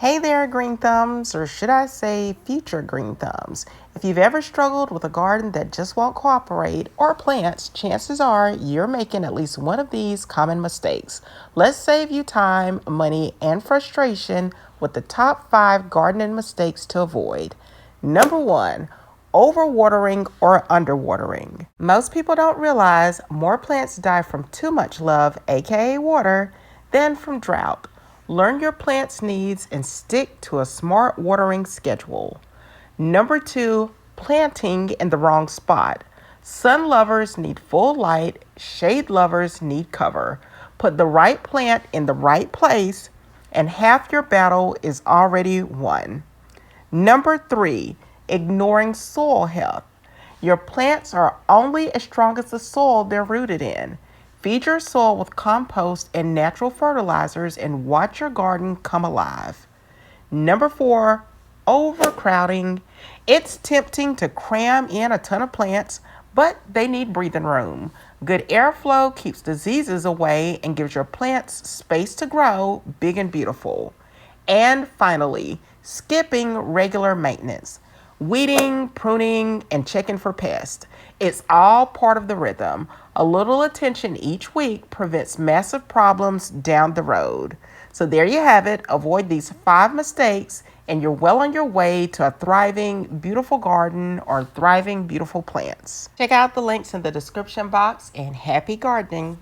Hey there, green thumbs, or should I say future green thumbs. If you've ever struggled with a garden that just won't cooperate or plants, chances are you're making at least one of these common mistakes. Let's save you time, money, and frustration with the top 5 gardening mistakes to avoid. Number 1, overwatering or underwatering. Most people don't realize more plants die from too much love, aka water, than from drought. Learn your plant's needs and stick to a smart watering schedule. Number 2, planting in the wrong spot. Sun lovers need full light, shade lovers need cover. Put the right plant in the right place, and half your battle is already won. Number 3, ignoring soil health. Your plants are only as strong as the soil they're rooted in. Feed your soil with compost and natural fertilizers and watch your garden come alive. Number 4, overcrowding. It's tempting to cram in a ton of plants, but they need breathing room. Good airflow keeps diseases away and gives your plants space to grow big and beautiful. And finally, skipping regular maintenance. Weeding, pruning, and checking for pests. It's all part of the rhythm. A little attention each week prevents massive problems down the road. So there you have it. Avoid these 5 mistakes, and you're well on your way to a thriving, beautiful garden or thriving, beautiful plants. Check out the links in the description box, and happy gardening.